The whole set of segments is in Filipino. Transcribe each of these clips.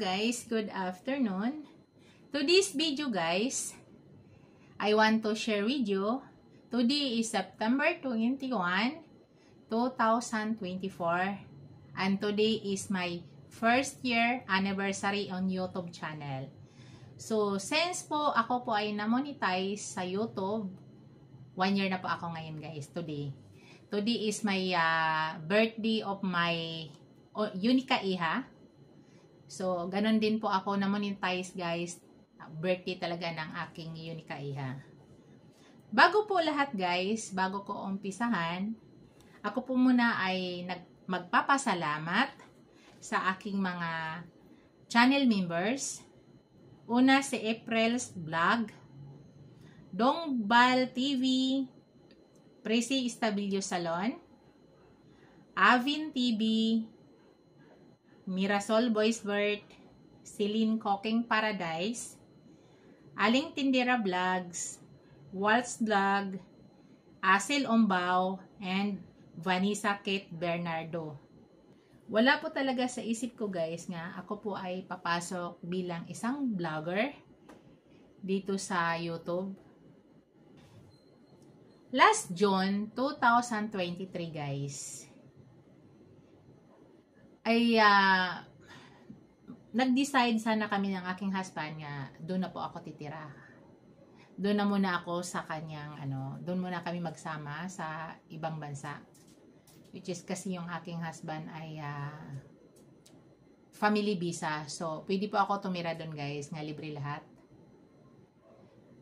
guys, good afternoon. Today's video guys, I want to share with you. Today is September 21, 2024 and today is my first year anniversary on YouTube channel. So since po ako po ay na-monetize sa YouTube, 1 year na po ako ngayon guys, today. Today is my birthday of my Unica Iha. So, ganun din po ako na-monetize guys. Birthday talaga ng aking Unica Iha. Bago po lahat guys, bago ko umpisahan, ako po muna ay magpapasalamat sa aking mga channel members. Una si April's Vlog, Dongbal TV, Presi Estabilio Salon, Avin TV, Mirasol Voicebird, Celine Cooking Paradise, Aling Tindera Vlogs, Waltz Vlog, Asil Ombao, and Vanessa Kate Bernardo. Wala po talaga sa isip ko guys nga ako po ay papasok bilang isang vlogger dito sa YouTube. Last June 2023 guys, ay nag-decide sana kami ng aking husband nga doon na po ako titira. Doon na muna ako sa kanyang doon muna kami magsama sa ibang bansa. Which is kasi yung aking husband ay family visa. So, pwede po ako tumira doon guys, nga libre lahat.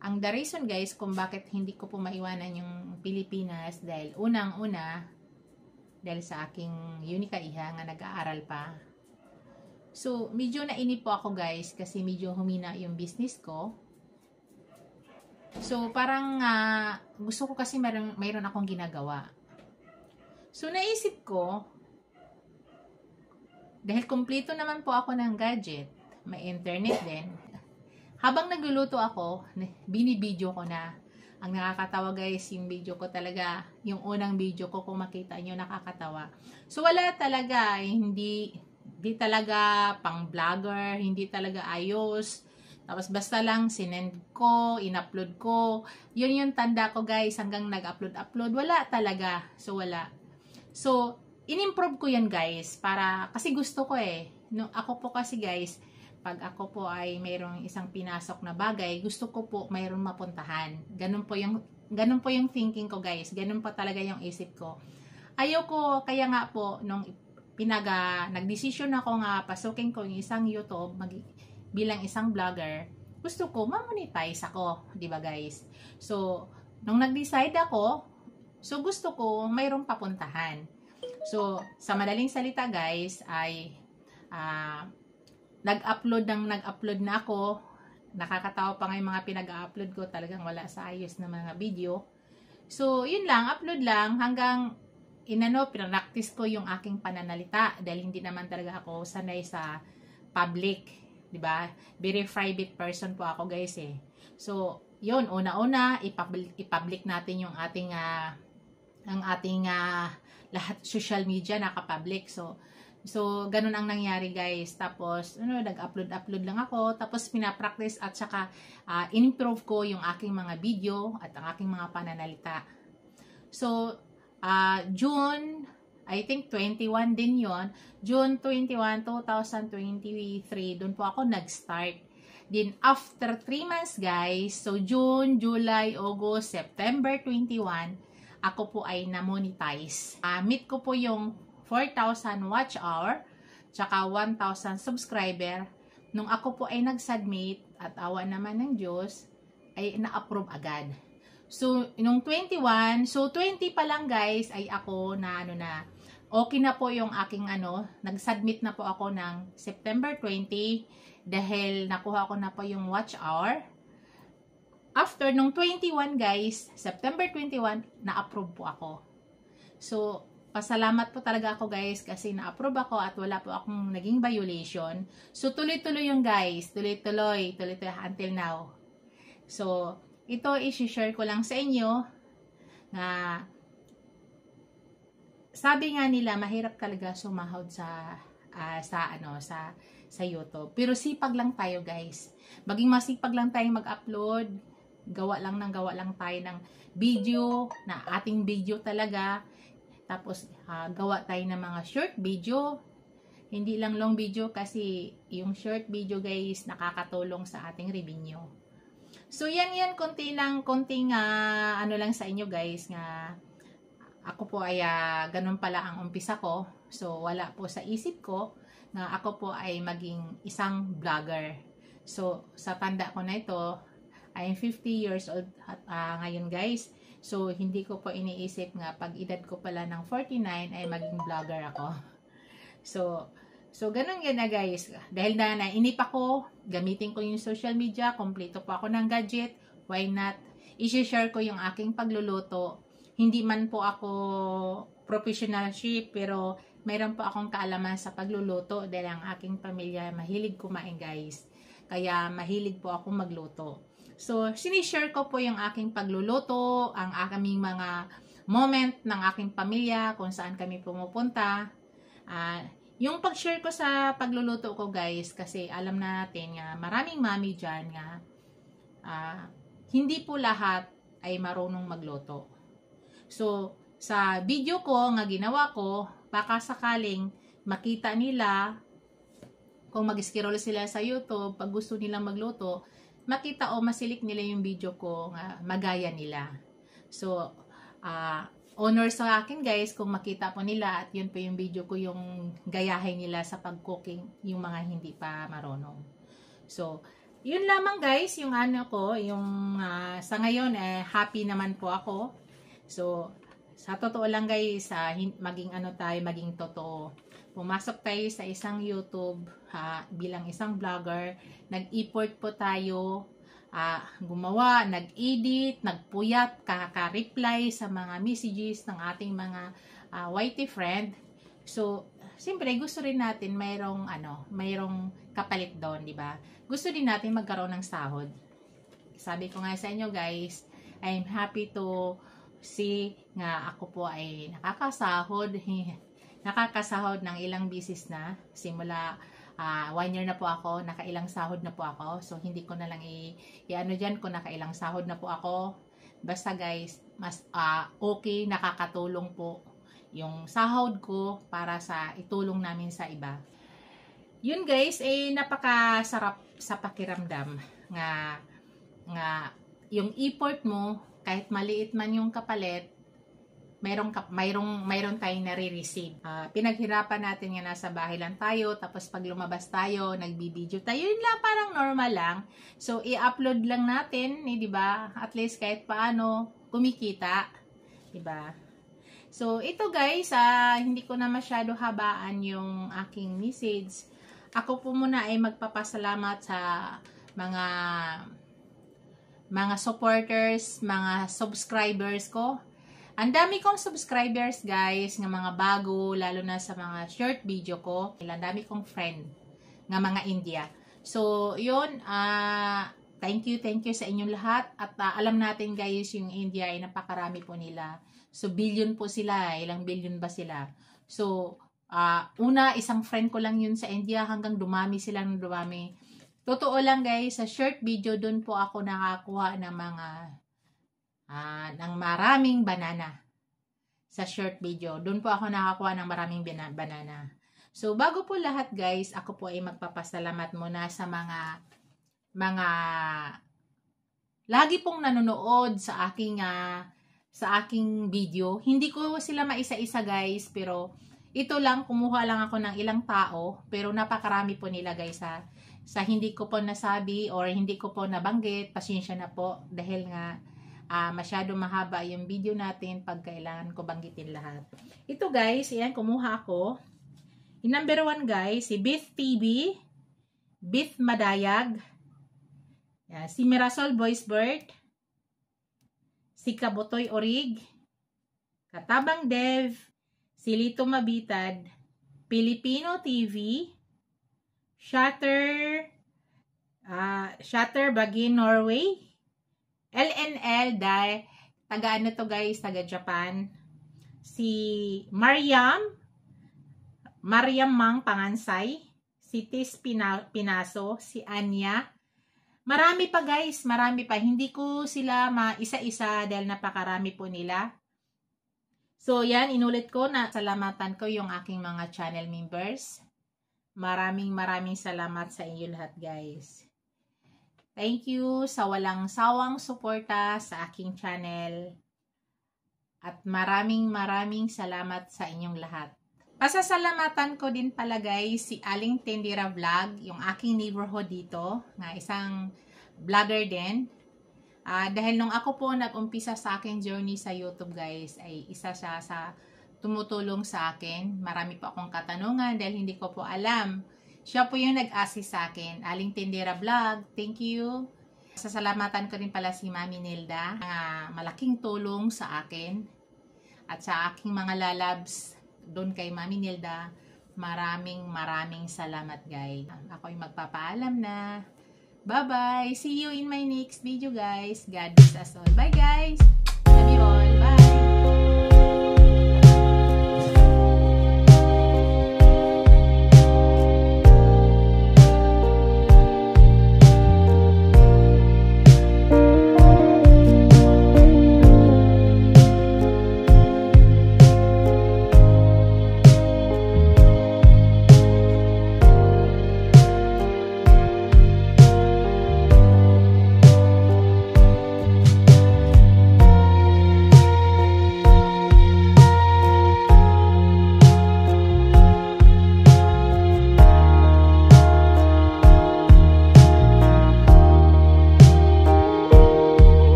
Ang the reason guys kung bakit hindi ko po maiwanan yung Pilipinas dahil unang-una dahil sa aking Unica Iha nga nag-aaral pa. So, medyo nainip po ako guys kasi medyo humina yung business ko. So, parang gusto ko kasi mayroon akong ginagawa. So, naisip ko, dahil kumpleto naman po ako ng gadget, may internet din, habang nagluluto ako, binibideo ko na. Ang nakakatawa guys, yung video ko talaga, yung unang video ko kung makita nyo, nakakatawa. So wala talaga, hindi talaga pang vlogger, hindi talaga ayos. Tapos basta lang sinend ko, in-upload ko. Yun yung tanda ko guys, hanggang nag-upload, wala talaga. So wala. So, in-improve ko yan guys, kasi gusto ko No, ako po kasi guys, pag ako po ay mayroong isang pinasok na bagay, gusto ko po mayroong mapuntahan. Ganun po yung thinking ko guys. Ganun po talaga yung isip ko. Ayoko, kaya nga po, nung nagdesisyon ako nga pasukin ko yung isang YouTube, bilang isang vlogger, gusto ko ma-monetize ako. Diba guys? So, nung nag-decide ako, so gusto ko mayroong papuntahan. So, sa madaling salita guys, ay nag-upload na ako. Nakakatawa pa nga yung mga pinag-upload ko. Talagang wala sa ayos na mga video. So, yun lang. Upload lang hanggang pinractice ko yung aking pananalita. Dahil hindi naman talaga ako sanay sa public. Diba? Very private person po ako guys So, yun. Una-una, i-public natin yung ating lahat social media naka-public. So, ganun ang nangyari guys. Tapos, nag-upload lang ako. Tapos, pinapractice at saka in-improve ko yung aking mga video at ang aking mga pananalita. So, June, I think 21 din yon. June 21, 2023, doon po ako nag-start. Then, after 3 months guys, so June, July, August, September 21, ako po ay na-monetize. Meet ko po yung 4,000 watch hour, tsaka 1,000 subscriber. Nung ako po ay nag-submit, at awa naman ng Diyos, ay na-approve agad. So, nung 21, so 20 pa lang guys, ay ako okay na po yung aking nag-submit na po ako ng September 20, dahil nakuha ko na po yung watch hour. After nung 21 guys, September 21, na-approve po ako. So, pasalamat po talaga ako guys kasi na-approve ako at wala po akong naging violation. So, tuloy-tuloy yung guys. Tuloy-tuloy until now. So, ito i-share ko lang sa inyo na sabi nga nila mahirap talaga sumahod sa sa YouTube. Pero sipag lang tayo guys. Maging masipag lang tayo mag-upload. Gawa lang tayo ng video, na ating video talaga. Tapos gawa tayo ng mga short video. Hindi lang long video kasi yung short video guys nakakatulong sa ating revenue. So yan konting ano lang sa inyo guys nga ako po ay ganun pala ang umpisa ko. So wala po sa isip ko na ako po ay maging isang vlogger. So sa tanda ko na ito, I am 50 years old ngayon guys. So hindi ko po iniisip nga pag edad ko pala ng 49 ay maging vlogger ako. So ganun yan na guys. Dahil na nainip ako, gamitin ko yung social media, kompleto po ako ng gadget, why not? I-share ko yung aking pagluluto. Hindi man po ako professional chef, pero mayroon po akong kaalaman sa pagluluto dahil ang aking pamilya mahilig kumain guys. Kaya mahilig po ako magluto. So, sinishare ko po yung aking pagluluto, ang aming mga moment ng aking pamilya, kung saan kami pumupunta. Yung pag-share ko sa pagluluto ko guys, kasi alam natin nga maraming mami dyan nga hindi po lahat ay marunong magluto. So, sa video ko nga ginawa ko, baka sakaling makita nila, kung mag-scroll sila sa YouTube, pag gusto nilang magluto, makita o masilik nila yung video ko nga magaya nila. So, honor sa akin guys kung makita po nila at yun po yung video ko yung gayahin nila sa pag-cooking yung mga hindi pa marunong. So, yun lamang guys yung ano ko, yung sa ngayon happy naman po ako. So, sa totoo lang guys, maging ano tayo, maging totoo. Pumasok tayo sa isang YouTube bilang isang vlogger. Nag-effort po tayo, gumawa, nag-edit, nagpuyat, kaka-reply sa mga messages ng ating mga YT friend. So, siyempre gusto rin natin mayroong kapalit doon, di ba? Gusto din natin magkaroon ng sahod. Sabi ko nga sa inyo guys, I'm happy to see nga ako po ay nakakasahod ng ilang bisis na. Simula 1 year na po ako, nakailang sahod na po ako. So hindi ko na lang i-ano dyan kung nakailang sahod na po ako. Basta guys, mas okay, nakakatulong po yung sahod ko para sa itulong namin sa iba. Yun guys, napakasarap sa pakiramdam nga yung effort mo, kahit maliit man yung kapalit, mayroon tayong nare-receive. Pinaghirapan natin nga nasa bahay lang tayo, tapos pag lumabas tayo, nagbibideo tayo, yun lang, parang normal lang. So, i-upload lang natin, di ba? At least kahit paano, kumikita. Di ba? So, ito guys, hindi ko na masyado habaan yung aking message. Ako po muna ay magpapasalamat sa mga supporters, mga subscribers ko. Ang dami kong subscribers guys, ng mga bago, lalo na sa mga short video ko. Ang dami kong friend ng mga India. So, yun, thank you sa inyong lahat. At alam natin guys, yung India ay napakarami po nila. So, billion po sila. Ilang billion ba sila? So, isang friend ko lang yun sa India hanggang dumami silang dumami. Totoo lang guys, sa short video doon po ako nakakuha ng ng maraming banana. Sa short video, doon po ako nakakuha ng maraming banana. So bago po lahat guys, ako po ay magpapasalamat muna sa mga lagi pong nanonood sa aking video. Hindi ko sila maisa-isa guys, pero ito lang, kumuha lang ako ng ilang tao, pero napakarami po nila guys sa hindi ko po nasabi or hindi ko po nabanggit, pasensya na po dahil nga masyado mahaba yung video natin pag kailangan ko banggitin lahat. Ito guys, ayan, kumuha ako. Yung number 1 guys, si Beth TV, Beth Madayag, yan, si Mirasol Voicebird, si Kabutoy Orig, Katabang Dev, si Lito Mabitad, Filipino TV, Shutter Bagin Norway, LNL taga ano to guys, taga Japan, si Mariam Mang Pangansay, si Tis Pinaso, si Anya. Marami pa guys, marami pa. Hindi ko sila maisa-isa dahil napakarami po nila. So yan, inulit ko na salamatan ko yung aking mga channel members. Maraming salamat sa inyo lahat guys. Thank you sa walang sawang suporta sa aking channel. At maraming salamat sa inyong lahat. Pasasalamatan ko din pala guys si Aling Tendera Vlog, yung aking neighborhood dito, na isang vlogger din. Dahil nung ako po nag-umpisa sa aking journey sa YouTube guys, ay isa siya sa tumutulong sa akin. Marami po akong katanungan dahil hindi ko po alam. Siya po yung nag-assist sa akin. Aling Tendera Vlog, thank you. Sasalamatan ko rin pala si Mami Nilda, malaking tulong sa akin. At sa aking mga lalabs, doon kay Mami Nilda, maraming salamat guys. Ako yung magpapaalam na. Bye-bye! See you in my next video guys. God bless us all. Bye guys!